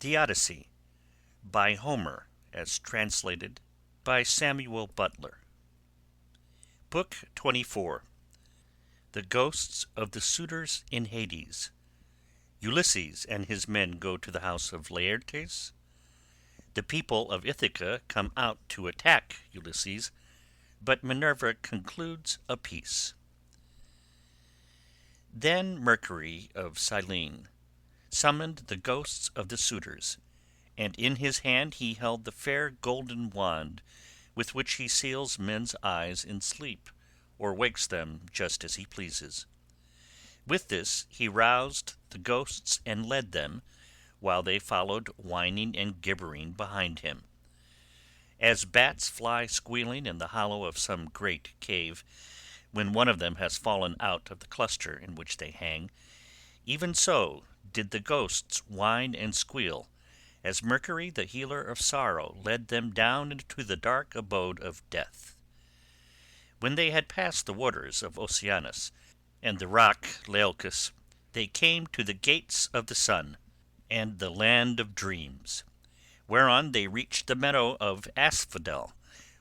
The Odyssey, by Homer, as translated by Samuel Butler. Book 24. The Ghosts of the Suitors in Hades. Ulysses and his men go to the house of Laertes. The people of Ithaca come out to attack Ulysses, but Minerva concludes a peace. Then Mercury of Cyllene summoned the ghosts of the suitors, and in his hand he held the fair golden wand with which he seals men's eyes in sleep, or wakes them just as he pleases. With this he roused the ghosts and led them, while they followed whining and gibbering behind him. As bats fly squealing in the hollow of some great cave, when one of them has fallen out of the cluster in which they hang, even so did the ghosts whine and squeal, as Mercury the healer of sorrow led them down into the dark abode of death. When they had passed the waters of Oceanus and the rock Leucus, they came to the gates of the sun, and the land of dreams, whereon they reached the meadow of Asphodel,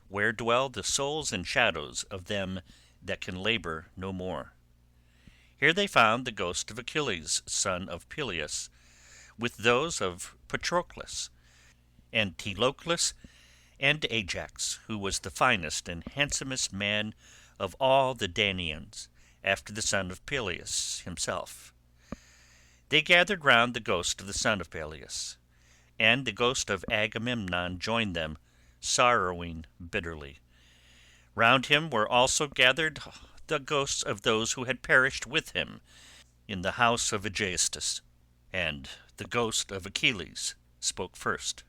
where dwell the souls and shadows of them that can labour no more. Here they found the ghost of Achilles, son of Peleus, with those of Patroclus, and Antilochus, and Ajax, who was the finest and handsomest man of all the Danaans, after the son of Peleus himself. They gathered round the ghost of the son of Peleus, and the ghost of Agamemnon joined them, sorrowing bitterly. Round him were also gathered the ghosts of those who had perished with him in the house of Aegisthus, and the ghost of Achilles spoke first.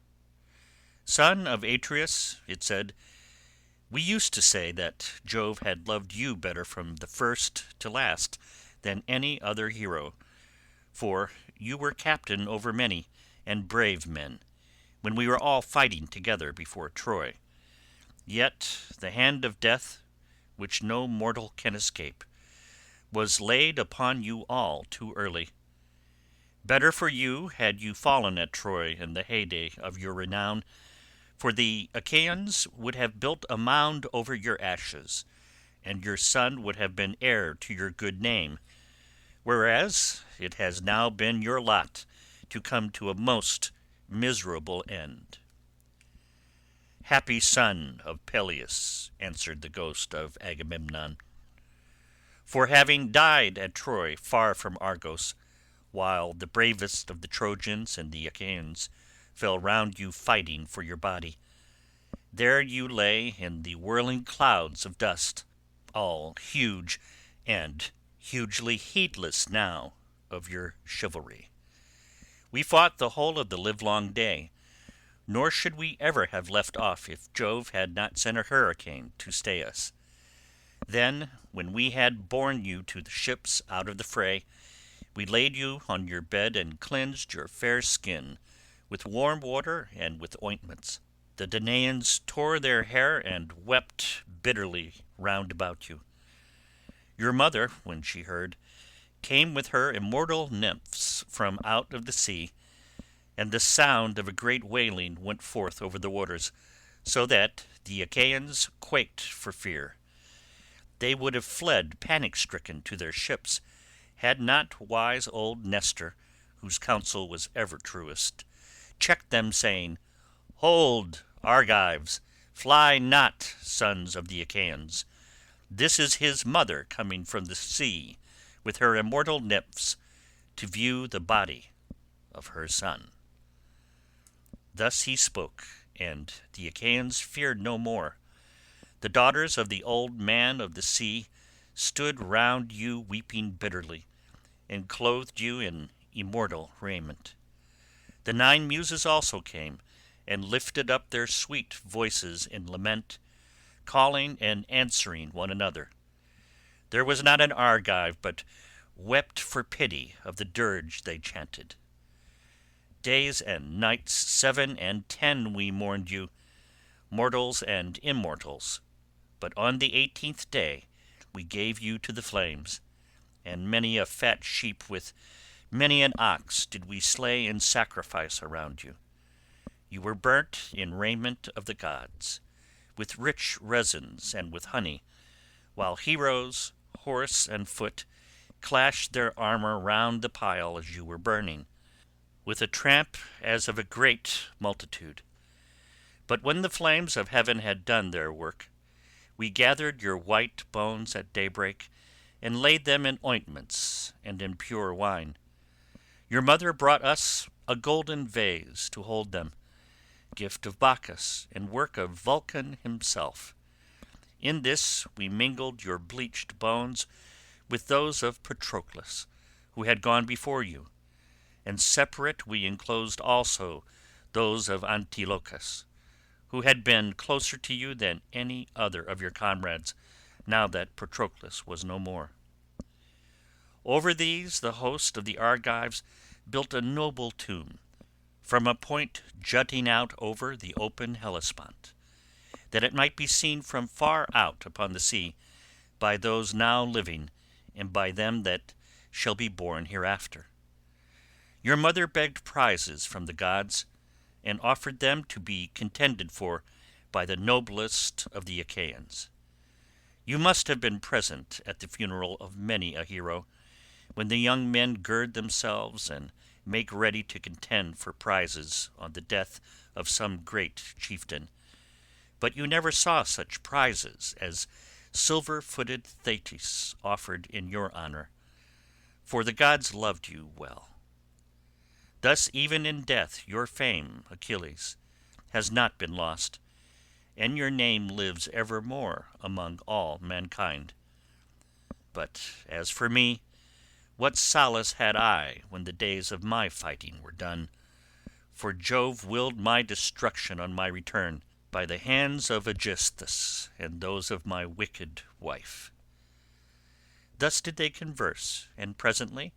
Son of Atreus, it said, we used to say that Jove had loved you better from the first to last than any other hero, for you were captain over many and brave men, when we were all fighting together before Troy. Yet the hand of death, which no mortal can escape, was laid upon you all too early. Better for you had you fallen at Troy in the heyday of your renown, for the Achaeans would have built a mound over your ashes, and your son would have been heir to your good name, whereas it has now been your lot to come to a most miserable end. Happy son of Peleus, answered the ghost of Agamemnon, for having died at Troy far from Argos, while the bravest of the Trojans and the Achaeans fell round you fighting for your body. There you lay in the whirling clouds of dust, all huge and hugely heedless now of your chivalry. We fought the whole of the livelong day, nor should we ever have left off if Jove had not sent a hurricane to stay us. Then, when we had borne you to the ships out of the fray, we laid you on your bed and cleansed your fair skin with warm water and with ointments. The Danaans tore their hair and wept bitterly round about you. Your mother, when she heard, came with her immortal nymphs from out of the sea, and the sound of a great wailing went forth over the waters, so that the Achaeans quaked for fear. They would have fled panic-stricken to their ships, had not wise old Nestor, whose counsel was ever truest, checked them, saying, Hold, Argives, fly not, sons of the Achaeans. This is his mother coming from the sea, with her immortal nymphs, to view the body of her son. Thus he spoke, and the Achaeans feared no more. The daughters of the old man of the sea stood round you weeping bitterly, and clothed you in immortal raiment. The 9 Muses also came, and lifted up their sweet voices in lament, calling and answering one another. There was not an Argive but wept for pity of the dirge they chanted. Days and nights 7 and 10 we mourned you, mortals and immortals, but on the 18th day we gave you to the flames, and many a fat sheep with Many an ox did we slay in sacrifice around you. You were burnt in raiment of the gods, with rich resins and with honey, while heroes, horse and foot, clashed their armour round the pile as you were burning, with a tramp as of a great multitude. But when the flames of heaven had done their work, we gathered your white bones at daybreak, and laid them in ointments and in pure wine. Your mother brought us a golden vase to hold them, gift of Bacchus and work of Vulcan himself. In this we mingled your bleached bones with those of Patroclus, who had gone before you, and separate we enclosed also those of Antilochus, who had been closer to you than any other of your comrades, now that Patroclus was no more. Over these the host of the Argives built a noble tomb, from a point jutting out over the open Hellespont, that it might be seen from far out upon the sea by those now living and by them that shall be born hereafter. Your mother begged prizes from the gods, and offered them to be contended for by the noblest of the Achaeans. You must have been present at the funeral of many a hero, when the young men gird themselves and make ready to contend for prizes on the death of some great chieftain. But you never saw such prizes as silver-footed Thetis offered in your honour, for the gods loved you well. Thus even in death your fame, Achilles, has not been lost, and your name lives evermore among all mankind. But as for me, what solace had I when the days of my fighting were done? For Jove willed my destruction on my return by the hands of Aegisthus and those of my wicked wife. Thus did they converse, and presently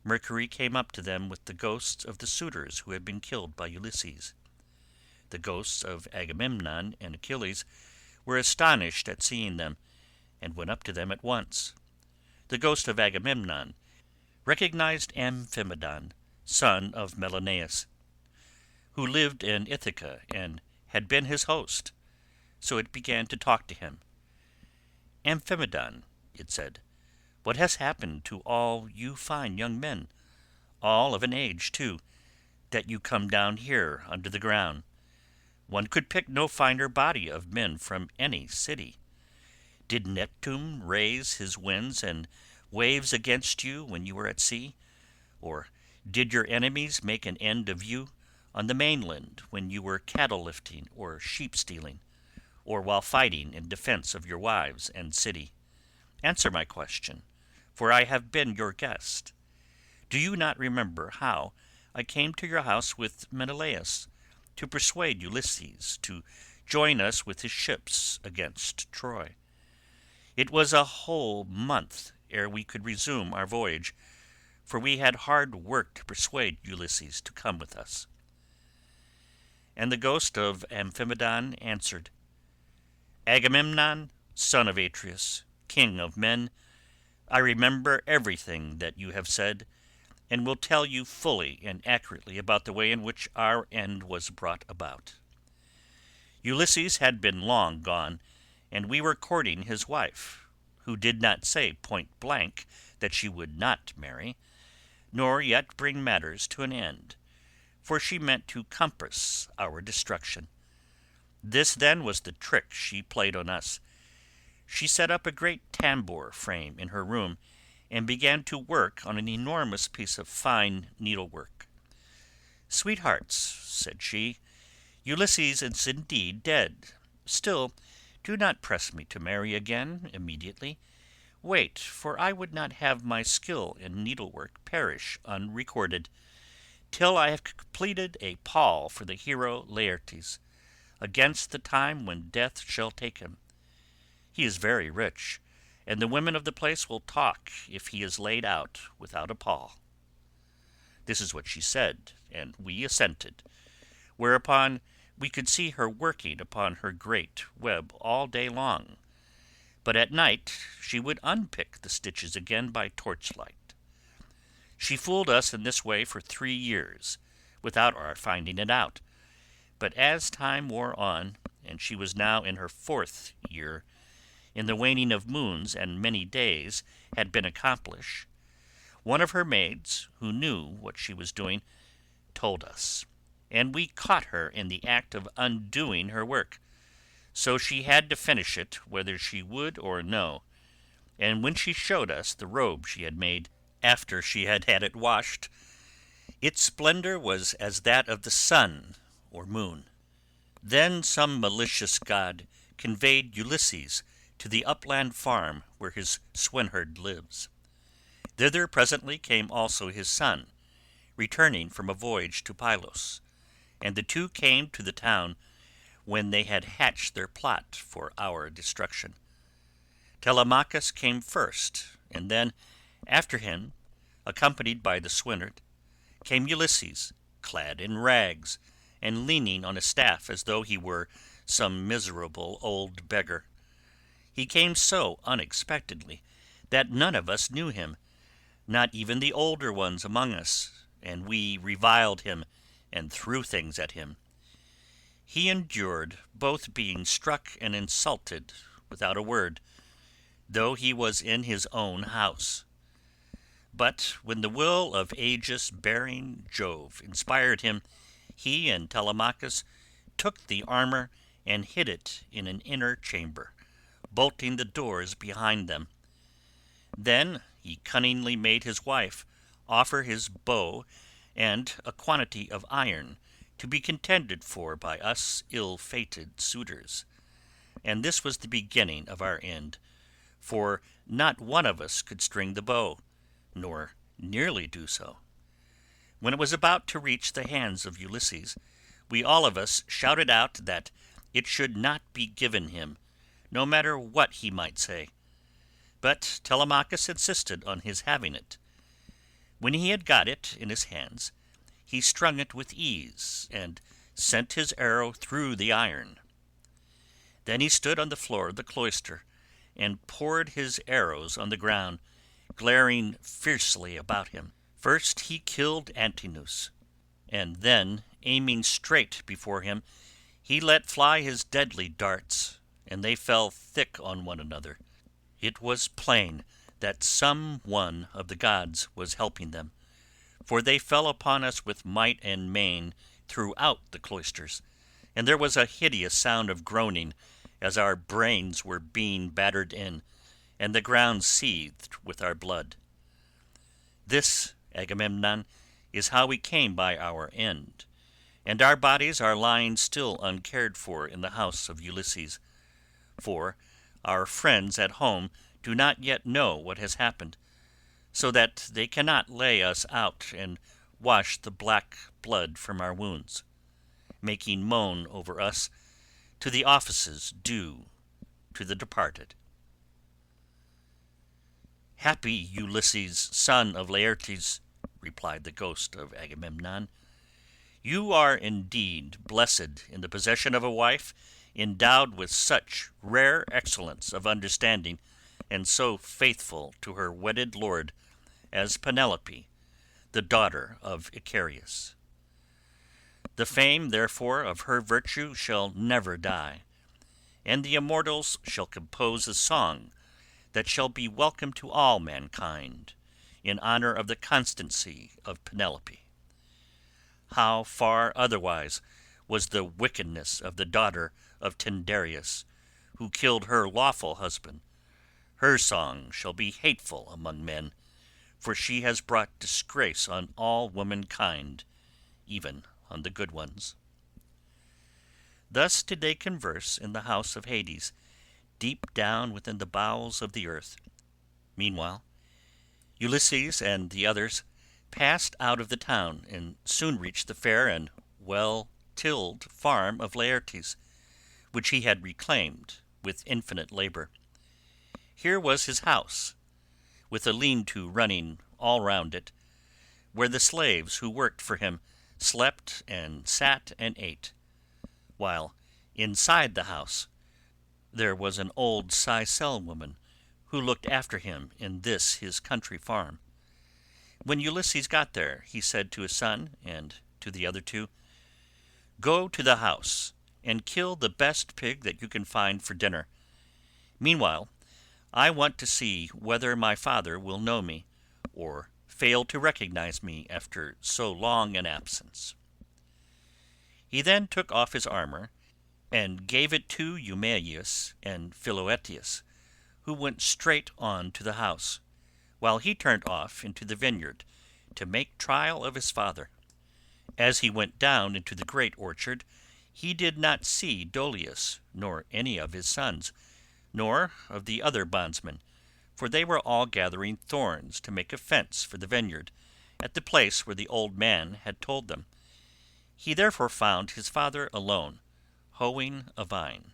Mercury came up to them with the ghosts of the suitors who had been killed by Ulysses. The ghosts of Agamemnon and Achilles were astonished at seeing them, and went up to them at once. The ghost of Agamemnon recognized Amphimedon, son of Menelaus, who lived in Ithaca and had been his host, so it began to talk to him. "Amphimedon," it said, "what has happened to all you fine young men, all of an age too, that you come down here under the ground? One could pick no finer body of men from any city. Did Neptune raise his winds and waves against you when you were at sea? Or did your enemies make an end of you on the mainland when you were cattle lifting or sheep stealing, or while fighting in defence of your wives and city? Answer my question, for I have been your guest. Do you not remember how I came to your house with Menelaus, to persuade Ulysses to join us with his ships against Troy? It was a whole month ere we could resume our voyage, for we had hard work to persuade Ulysses to come with us." And the ghost of Amphimedon answered, "Agamemnon, son of Atreus, king of men, I remember everything that you have said, and will tell you fully and accurately about the way in which our end was brought about. Ulysses had been long gone, and we were courting his wife, who did not say point blank that she would not marry, nor yet bring matters to an end, for she meant to compass our destruction. This then was the trick she played on us. She set up a great tambour frame in her room, and began to work on an enormous piece of fine needlework. 'Sweethearts,' said she, 'Ulysses is indeed dead. Still, do not press me to marry again immediately. Wait, for I would not have my skill in needlework perish unrecorded, till I have completed a pall for the hero Laertes, against the time when death shall take him. He is very rich, and the women of the place will talk if he is laid out without a pall.' This is what she said, and we assented, whereupon we could see her working upon her great web all day long, but at night she would unpick the stitches again by torchlight. She fooled us in this way for 3 years, without our finding it out. But as time wore on, and she was now in her 4th year, in the waning of moons and many days had been accomplished, one of her maids, who knew what she was doing, told us, and we caught her in the act of undoing her work. So she had to finish it whether she would or no, and when she showed us the robe she had made, after she had had it washed, its splendor was as that of the sun or moon. Then some malicious god conveyed Ulysses to the upland farm where his swineherd lives. Thither presently came also his son, returning from a voyage to Pylos, and the two came to the town when they had hatched their plot for our destruction. Telemachus came first, and then, after him, accompanied by the swineherd, came Ulysses, clad in rags, and leaning on a staff as though he were some miserable old beggar. He came so unexpectedly that none of us knew him, not even the older ones among us, and we reviled him and threw things at him. He endured both being struck and insulted without a word, though he was in his own house. But when the will of aegis-bearing Jove inspired him, he and Telemachus took the armour and hid it in an inner chamber, bolting the doors behind them. Then he cunningly made his wife offer his bow and a quantity of iron to be contended for by us ill-fated suitors. And this was the beginning of our end, for not one of us could string the bow, nor nearly do so. When it was about to reach the hands of Ulysses, we all of us shouted out that it should not be given him, no matter what he might say. But Telemachus insisted on his having it. When he had got it in his hands, he strung it with ease and sent his arrow through the iron. Then he stood on the floor of the cloister and poured his arrows on the ground, glaring fiercely about him. First he killed Antinous, and then, aiming straight before him, he let fly his deadly darts, and they fell thick on one another. It was plain that some one of the gods was helping them, for they fell upon us with might and main throughout the cloisters, and there was a hideous sound of groaning as our brains were being battered in, and the ground seethed with our blood. This, Agamemnon, is how we came by our end, and our bodies are lying still uncared for in the house of Ulysses, for our friends at home do not yet know what has happened, so that they cannot lay us out and wash the black blood from our wounds, making moan over us to the offices due to the departed. "Happy Ulysses, son of Laertes," replied the ghost of Agamemnon. "You are indeed blessed in the possession of a wife endowed with such rare excellence of understanding and so faithful to her wedded lord as Penelope, the daughter of Icarius. The fame, therefore, of her virtue shall never die, and the immortals shall compose a song that shall be welcome to all mankind, in honour of the constancy of Penelope. How far otherwise was the wickedness of the daughter of Tyndareus, who killed her lawful husband. Her song shall be hateful among men, for she has brought disgrace on all womankind, even on the good ones." Thus did they converse in the house of Hades, deep down within the bowels of the earth. Meanwhile, Ulysses and the others passed out of the town, and soon reached the fair and well-tilled farm of Laertes, which he had reclaimed with infinite labour. Here was his house, with a lean-to running all round it, where the slaves who worked for him slept and sat and ate, while inside the house there was an old Sicel woman who looked after him in this his country farm. When Ulysses got there, he said to his son and to the other two, "Go to the house and kill the best pig that you can find for dinner. Meanwhile, I want to see whether my father will know me, or fail to recognize me after so long an absence." He then took off his armour and gave it to Eumaeus and Philoetius, who went straight on to the house, while he turned off into the vineyard to make trial of his father. As he went down into the great orchard, he did not see Dolius, nor any of his sons, nor of the other bondsmen, for they were all gathering thorns to make a fence for the vineyard, at the place where the old man had told them. He therefore found his father alone, hoeing a vine.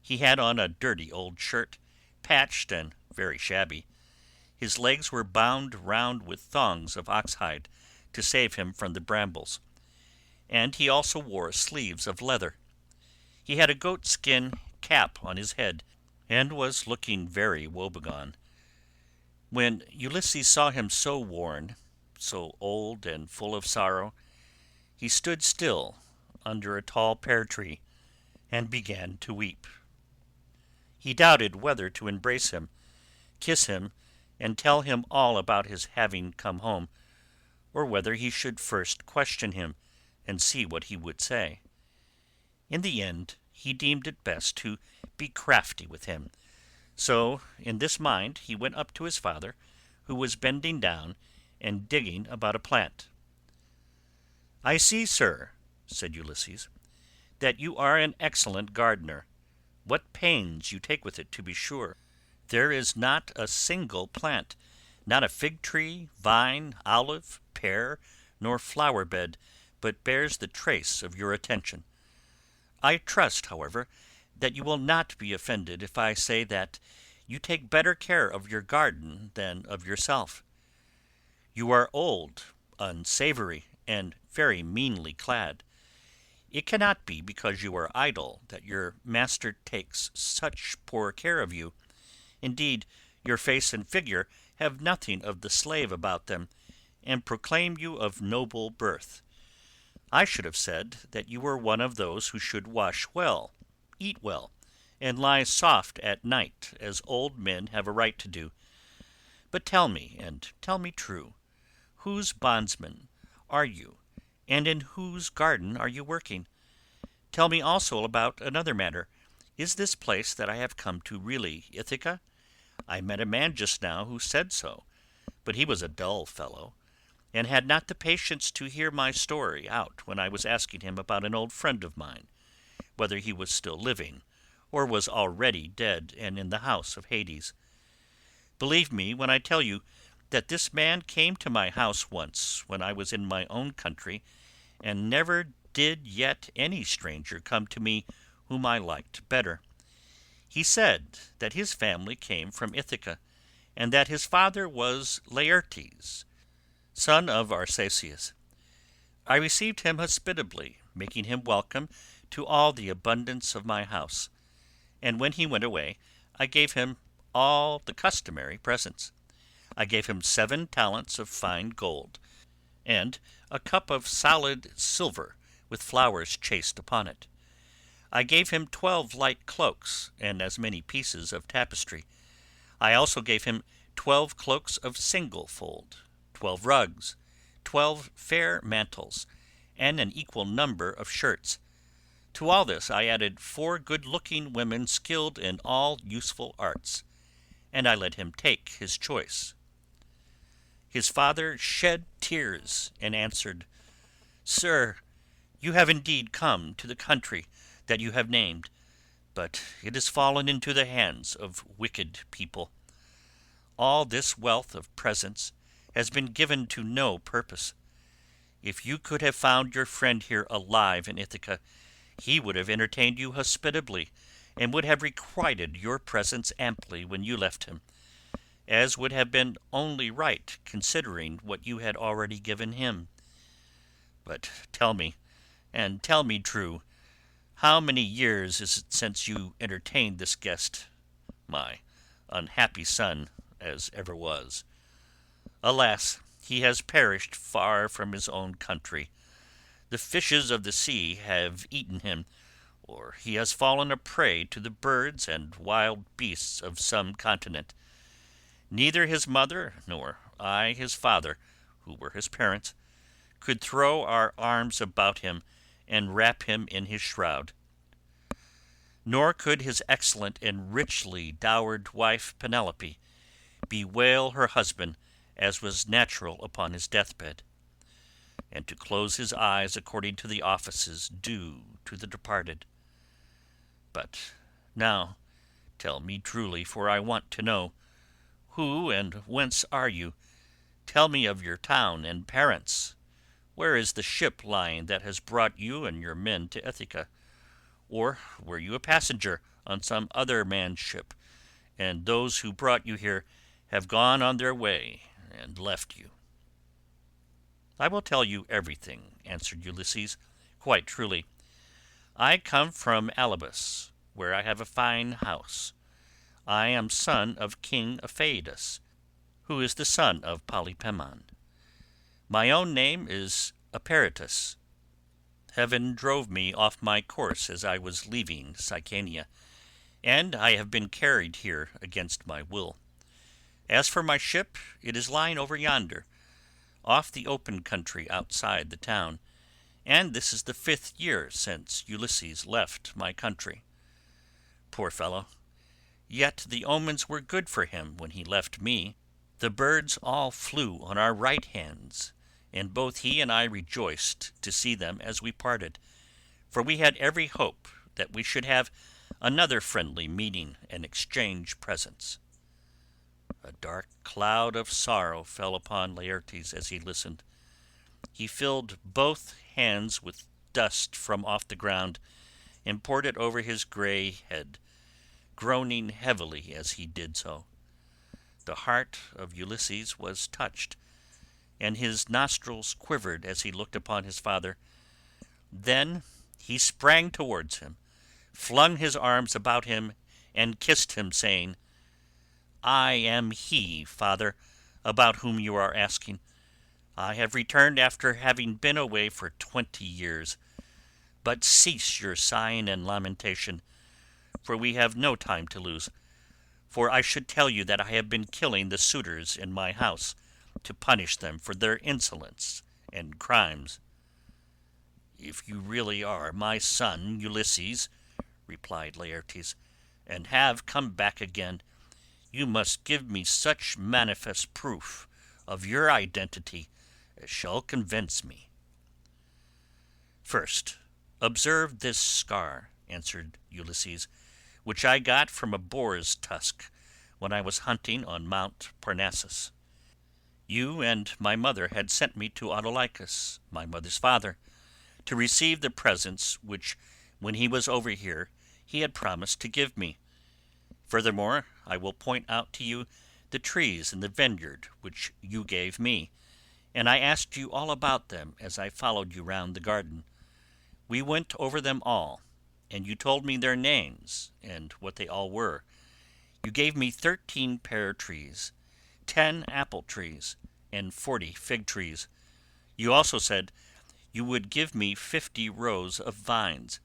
He had on a dirty old shirt, patched and very shabby. His legs were bound round with thongs of oxhide to save him from the brambles, and he also wore sleeves of leather. He had a goat-skin cap on his head, and was looking very woebegone. When Ulysses saw him so worn, so old and full of sorrow, he stood still under a tall pear tree and began to weep. He doubted whether to embrace him, kiss him, and tell him all about his having come home, or whether he should first question him and see what he would say. In the end he deemed it best to be crafty with him, so in this mind he went up to his father, who was bending down and digging about a plant. "I see, sir," said Ulysses, "that you are an excellent gardener. What pains you take with it, to be sure! There is not a single plant, not a fig tree, vine, olive, pear, nor flower bed, but bears the trace of your attention. I trust, however, that you will not be offended if I say that you take better care of your garden than of yourself. You are old, unsavoury, and very meanly clad. It cannot be because you are idle that your master takes such poor care of you. Indeed, your face and figure have nothing of the slave about them, and proclaim you of noble birth. I should have said that you were one of those who should wash well, eat well, and lie soft at night, as old men have a right to do. But tell me, and tell me true, whose bondsman are you, and in whose garden are you working? Tell me also about another matter. Is this place that I have come to really Ithaca? I met a man just now who said so, but he was a dull fellow, and had not the patience to hear my story out when I was asking him about an old friend of mine, whether he was still living, or was already dead and in the house of Hades. Believe me when I tell you that this man came to my house once when I was in my own country, and never did yet any stranger come to me whom I liked better. He said that his family came from Ithaca, and that his father was Laertes, son of Arceisius. I received him hospitably, making him welcome to all the abundance of my house, and when he went away I gave him all the customary presents. I gave him 7 talents of fine gold, and a cup of solid silver with flowers chased upon it. I gave him 12 light cloaks, and as many pieces of tapestry. I also gave him 12 cloaks of single fold, 12 rugs, 12 fair mantles, and an equal number of shirts. To all this I added 4 good-looking women skilled in all useful arts, and I let him take his choice. His father shed tears and answered, "Sir, you have indeed come to the country that you have named, but it has fallen into the hands of wicked people. All this wealth of presents has been given to no purpose. If you could have found your friend here alive in Ithaca, he would have entertained you hospitably, and would have requited your presence amply when you left him, as would have been only right considering what you had already given him. But tell me, and tell me true, how many years is it since you entertained this guest, my unhappy son as ever was? Alas, he has perished far from his own country. The fishes of the sea have eaten him, or he has fallen a prey to the birds and wild beasts of some continent. Neither his mother nor I his father, who were his parents, could throw our arms about him and wrap him in his shroud. Nor could his excellent and richly dowered wife Penelope bewail her husband as was natural upon his deathbed, and to close his eyes according to the offices due to the departed. But now tell me truly, for I want to know, who and whence are you? Tell me of your town and parents. Where is the ship lying that has brought you and your men to Ithaca? Or were you a passenger on some other man's ship, and those who brought you here have gone on their way and left you?" "I will tell you everything," answered Ulysses, "quite truly. I come from Alybus, where I have a fine house. I am son of King Aphaeus, who is the son of Polypemon. My own name is Eperitus. Heaven drove me off my course as I was leaving Sicania, and I have been carried here against my will. As for my ship, it is lying over yonder, off the open country outside the town, and this is the 5th year since Ulysses left my country. Poor fellow! Yet the omens were good for him when he left me. The birds all flew on our right hands, and both he and I rejoiced to see them as we parted, for we had every hope that we should have another friendly meeting and exchange presents." A dark cloud of sorrow fell upon Laertes as he listened. He filled both hands with dust from off the ground and poured it over his grey head, groaning heavily as he did so. The heart of Ulysses was touched, and his nostrils quivered as he looked upon his father. Then he sprang towards him, flung his arms about him, and kissed him, saying, "I am he, father, about whom you are asking. I have returned after having been away for 20 years. But cease your sighing and lamentation, for we have no time to lose. For I should tell you that I have been killing the suitors in my house, to punish them for their insolence and crimes." "If you really are my son Ulysses," replied Laertes, "and have come back again, you must give me such manifest proof of your identity as shall convince me." "First, observe this scar," answered Ulysses, "which I got from a boar's tusk when I was hunting on Mount Parnassus. You and my mother had sent me to Autolycus, my mother's father, to receive the presents which, when he was over here, he had promised to give me. Furthermore, I will point out to you the trees in the vineyard which you gave me, and I asked you all about them as I followed you round the garden. We went over them all, and you told me their names and what they all were. You gave me 13 pear trees, 10 apple trees, and 40 fig trees. You also said you would give me 50 rows of vines.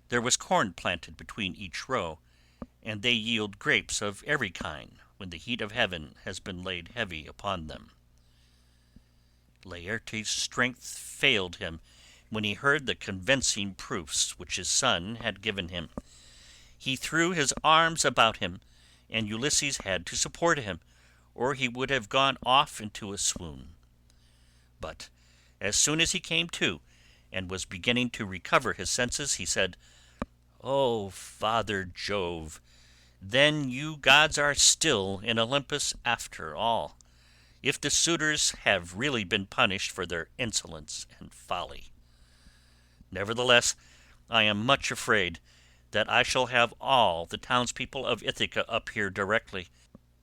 There was corn planted between each row, and they yield grapes of every kind when the heat of heaven has been laid heavy upon them." Laertes' strength failed him when he heard the convincing proofs which his son had given him. He threw his arms about him, and Ulysses had to support him, or he would have gone off into a swoon. But as soon as he came to, and was beginning to recover his senses, he said, "O Father Jove, then you gods are still in Olympus after all, if the suitors have really been punished for their insolence and folly. Nevertheless, I am much afraid that I shall have all the townspeople of Ithaca up here directly,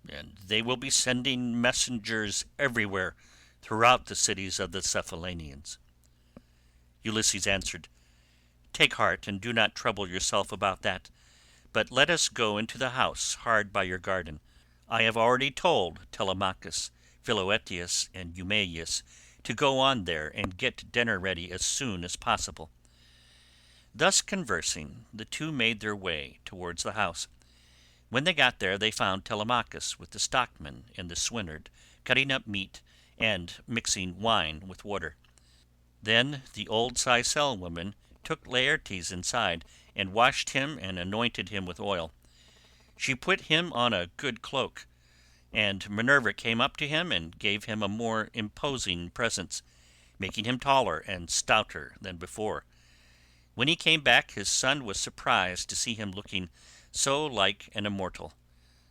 and they will be sending messengers everywhere throughout the cities of the Cephallenians." Ulysses answered, "Take heart and do not trouble yourself about that, but let us go into the house hard by your garden. I have already told Telemachus, Philoetius and Eumaeus, to go on there and get dinner ready as soon as possible. Thus conversing, the two made their way towards the house. When they got there they found Telemachus with the stockman and the swineherd cutting up meat and mixing wine with water. Then the old Sicel woman took Laertes inside and washed him and anointed him with oil. She put him on a good cloak, and Minerva came up to him and gave him a more imposing presence, making him taller and stouter than before. When he came back his son was surprised to see him looking so like an immortal,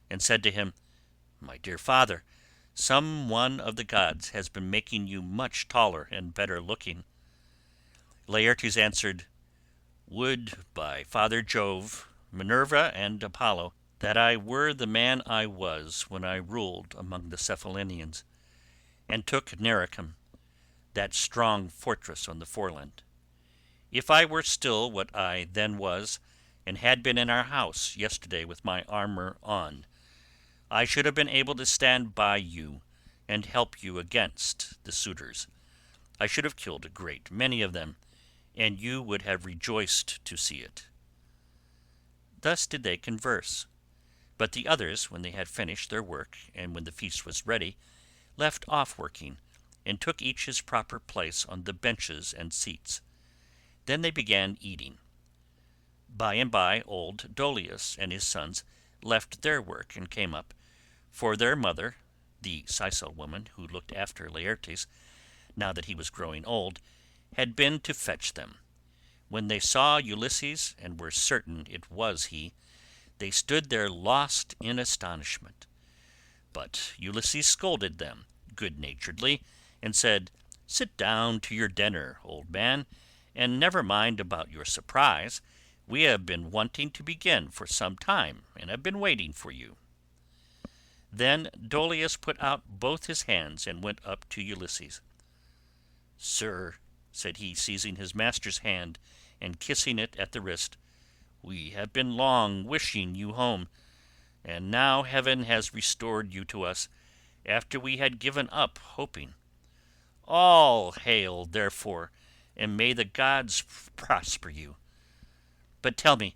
and said to him, "My dear father, some one of the gods has been making you much taller and better looking." Laertes answered, "Would, by Father Jove, Minerva, and Apollo, that I were the man I was when I ruled among the Cephallenians, and took Nericum, that strong fortress on the foreland. If I were still what I then was, and had been in our house yesterday with my armour on, I should have been able to stand by you and help you against the suitors. I should have killed a great many of them, and you would have rejoiced to see it." Thus did they converse. But the others, when they had finished their work, and when the feast was ready, left off working, and took each his proper place on the benches and seats. Then they began eating. By and by old Dolius and his sons left their work and came up, for their mother, the Sicel woman who looked after Laertes, now that he was growing old, had been to fetch them. When they saw Ulysses and were certain it was he, they stood there lost in astonishment. But Ulysses scolded them good-naturedly, and said, "Sit down to your dinner, old man, and never mind about your surprise. We have been wanting to begin for some time, and have been waiting for you." Then Dolius put out both his hands and went up to Ulysses. "Sir," said he, seizing his master's hand and kissing it at the wrist, "we have been long wishing you home, and now heaven has restored you to us, after we had given up hoping. All hail, therefore, and may the gods prosper you. But tell me,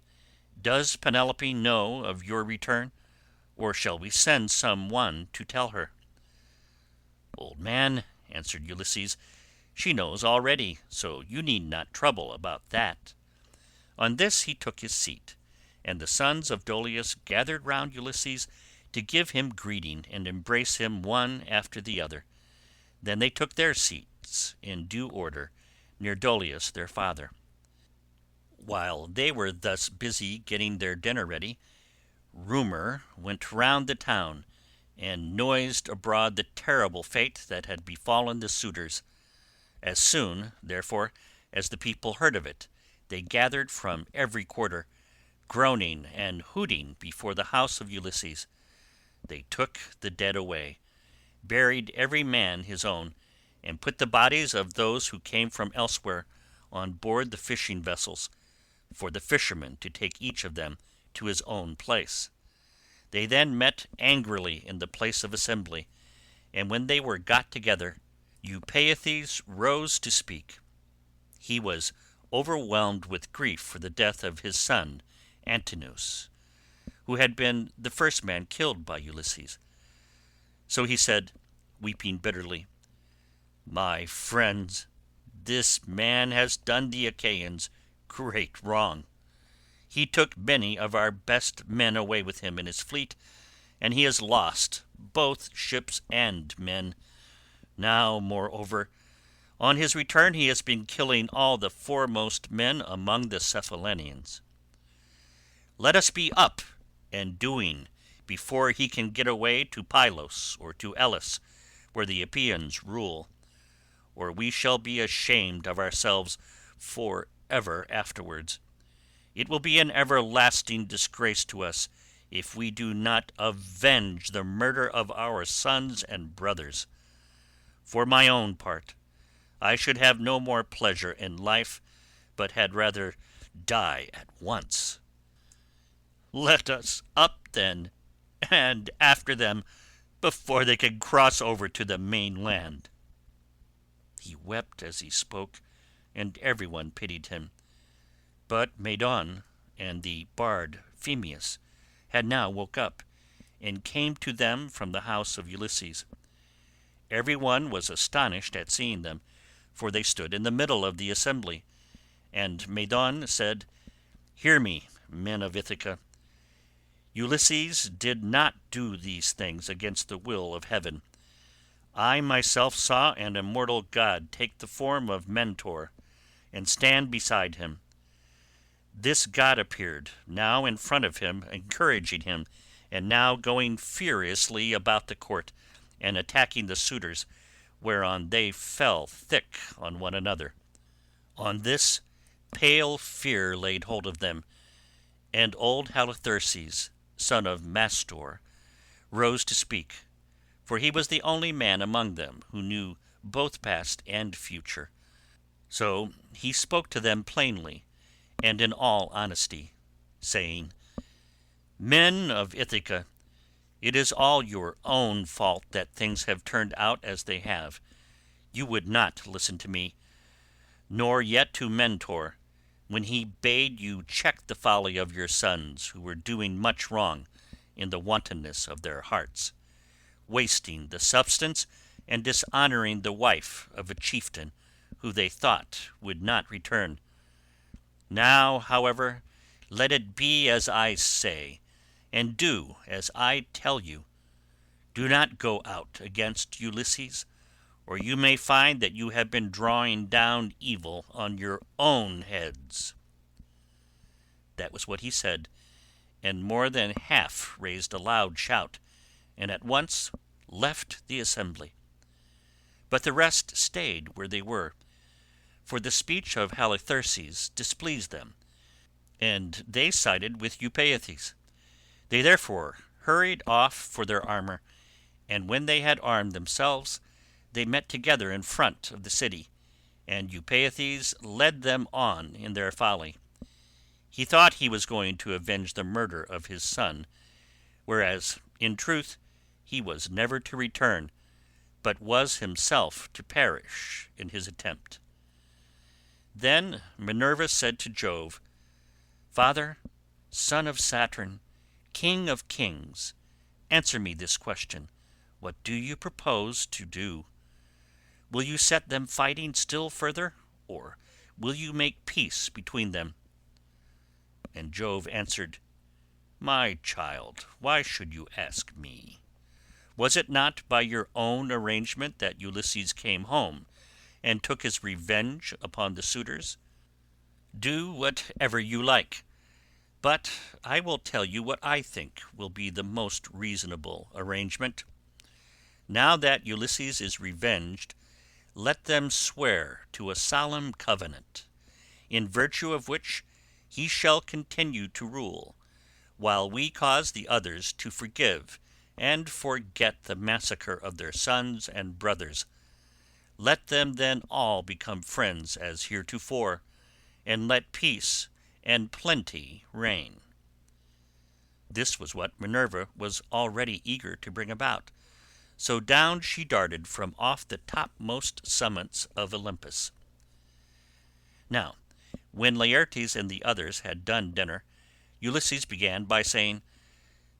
does Penelope know of your return, or shall we send some one to tell her?" "Old man," answered Ulysses, "she knows already, so you need not trouble about that." On this he took his seat, and the sons of Dolius gathered round Ulysses to give him greeting and embrace him one after the other. Then they took their seats in due order near Dolius their father. While they were thus busy getting their dinner ready, rumour went round the town, and noised abroad the terrible fate that had befallen the suitors. As soon, therefore, as the people heard of it, they gathered from every quarter, groaning and hooting before the house of Ulysses. They took the dead away, buried every man his own, and put the bodies of those who came from elsewhere on board the fishing vessels, for the fishermen to take each of them to his own place. They then met angrily in the place of assembly, and when they were got together, Eupeithes rose to speak. He was overwhelmed with grief for the death of his son Antinous, who had been the first man killed by Ulysses. So he said, weeping bitterly, "My friends, this man has done the Achaeans great wrong. He took many of our best men away with him in his fleet, and he has lost both ships and men. Now, moreover, on his return he has been killing all the foremost men among the Cephallenians. Let us be up and doing before he can get away to Pylos or to Elis, where the Epeans rule, or we shall be ashamed of ourselves for ever afterwards. It will be an everlasting disgrace to us if we do not avenge the murder of our sons and brothers. For my own part, I should have no more pleasure in life, but had rather die at once. Let us up then, and after them, before they can cross over to the mainland." He wept as he spoke, and everyone pitied him. But Medon and the bard Phemius had now woke up, and came to them from the house of Ulysses. Every one was astonished at seeing them, for they stood in the middle of the assembly, and Medon said, "Hear me, men of Ithaca. Ulysses did not do these things against the will of heaven. I myself saw an immortal god take the form of Mentor and stand beside him. This god appeared, now in front of him, encouraging him, and now going furiously about the court and attacking the suitors, whereon they fell thick on one another. On this, pale fear laid hold of them, and old Halitherses, son of Mastor, rose to speak, for he was the only man among them who knew both past and future. So he spoke to them plainly and in all honesty, saying, "Men of Ithaca, it is all your own fault that things have turned out as they have. You would not listen to me, nor yet to Mentor, when he bade you check the folly of your sons, who were doing much wrong in the wantonness of their hearts, wasting the substance and dishonouring the wife of a chieftain who they thought would not return. Now, however, let it be as I say, and do as I tell you. Do not go out against Ulysses, or you may find that you have been drawing down evil on your own heads." That was what he said, and more than half raised a loud shout, and at once left the assembly. But the rest stayed where they were, for the speech of Halitherses displeased them, and they sided with Eupeithes. They therefore hurried off for their armour, and when they had armed themselves, they met together in front of the city, and Eupeithes led them on in their folly. He thought he was going to avenge the murder of his son, whereas, in truth, he was never to return, but was himself to perish in his attempt. Then Minerva said to Jove, "Father, son of Saturn, king of kings, answer me this question. What do you propose to do? Will you set them fighting still further, or will you make peace between them?" And Jove answered, "My child, why should you ask me? Was it not by your own arrangement that Ulysses came home and took his revenge upon the suitors? Do whatever you like, but I will tell you what I think will be the most reasonable arrangement. Now that Ulysses is revenged, let them swear to a solemn covenant, in virtue of which he shall continue to rule, while we cause the others to forgive and forget the massacre of their sons and brothers. Let them then all become friends as heretofore, and let peace and plenty reign." This was what Minerva was already eager to bring about, so down she darted from off the topmost summits of Olympus. Now, when Laertes and the others had done dinner, Ulysses began by saying,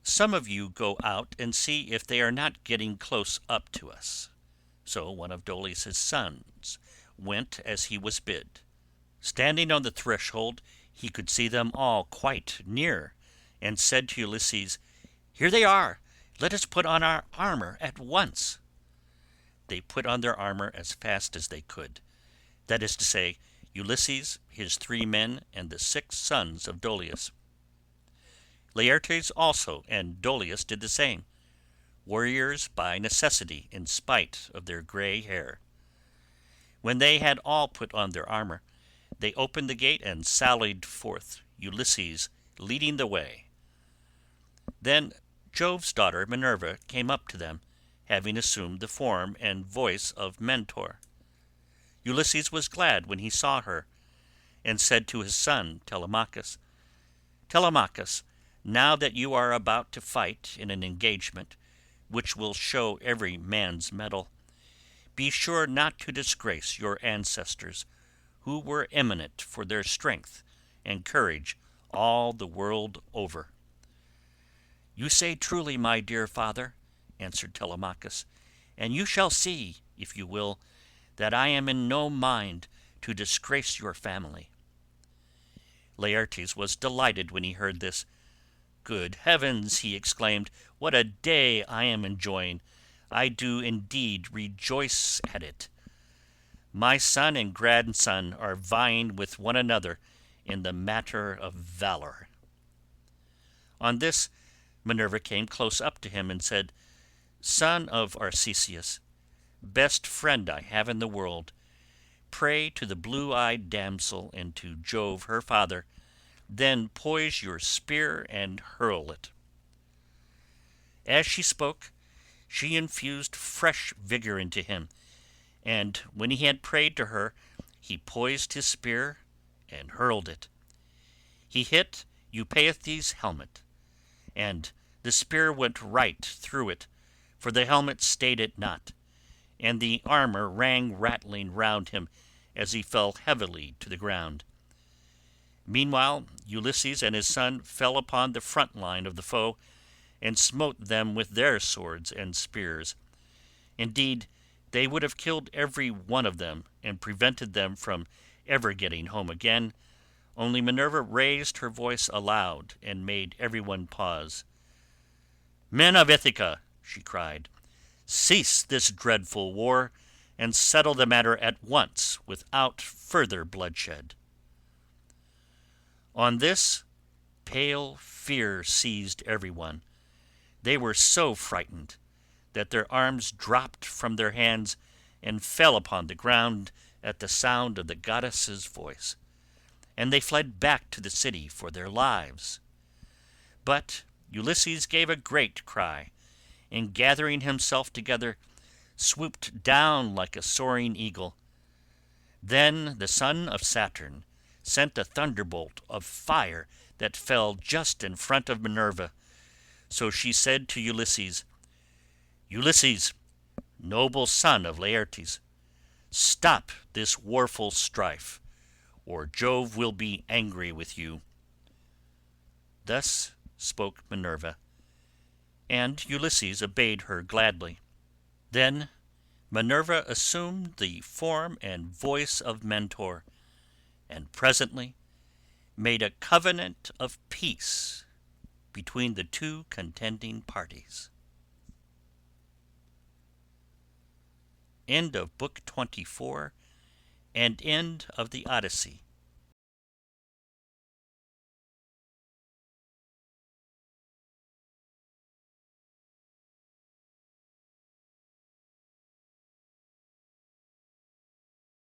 "Some of you go out and see if they are not getting close up to us." So one of Dolius' sons went as he was bid. Standing on the threshold, he could see them all quite near, and said to Ulysses, "Here they are. Let us put on our armour at once." They put on their armour as fast as they could, that is to say, Ulysses, his 3 men, and the 6 sons of Dolius. Laertes also and Dolius did the same, warriors by necessity in spite of their grey hair. When they had all put on their armour, they opened the gate and sallied forth, Ulysses leading the way. Then Jove's daughter Minerva came up to them, having assumed the form and voice of Mentor. Ulysses was glad when he saw her, and said to his son Telemachus, "Telemachus, now that you are about to fight in an engagement, which will show every man's mettle. Be sure not to disgrace your ancestors, who were eminent for their strength and courage all the world over." "You say truly, my dear father," answered Telemachus, "and you shall see, if you will, that I am in no mind to disgrace your family." Laertes was delighted when he heard this. "Good heavens!" he exclaimed, "what a day I am enjoying! I do indeed rejoice at it. My son and grandson are vying with one another in the matter of valour." On this Minerva came close up to him and said, "Son of Arcesius, best friend I have in the world, pray to the blue-eyed damsel and to Jove her father, then poise your spear and hurl it." As she spoke, she infused fresh vigour into him, and when he had prayed to her, he poised his spear and hurled it. He hit Eupeithes' helmet, and the spear went right through it, for the helmet stayed it not, and the armour rang rattling round him as he fell heavily to the ground. Meanwhile Ulysses and his son fell upon the front line of the foe, and smote them with their swords and spears. Indeed, they would have killed every one of them, and prevented them from ever getting home again, only Minerva raised her voice aloud and made every one pause. "Men of Ithaca," she cried, "cease this dreadful war, and settle the matter at once without further bloodshed." On this, pale fear seized every one. They were so frightened that their arms dropped from their hands and fell upon the ground at the sound of the goddess's voice, and they fled back to the city for their lives. But Ulysses gave a great cry, and gathering himself together, swooped down like a soaring eagle. Then the son of Saturn sent a thunderbolt of fire that fell just in front of Minerva. So she said to Ulysses, "Ulysses, noble son of Laertes, stop this warful strife, or Jove will be angry with you." Thus spoke Minerva, and Ulysses obeyed her gladly. Then Minerva assumed the form and voice of Mentor, and presently made a covenant of peace between the two contending parties. End of Book 24, and end of the Odyssey.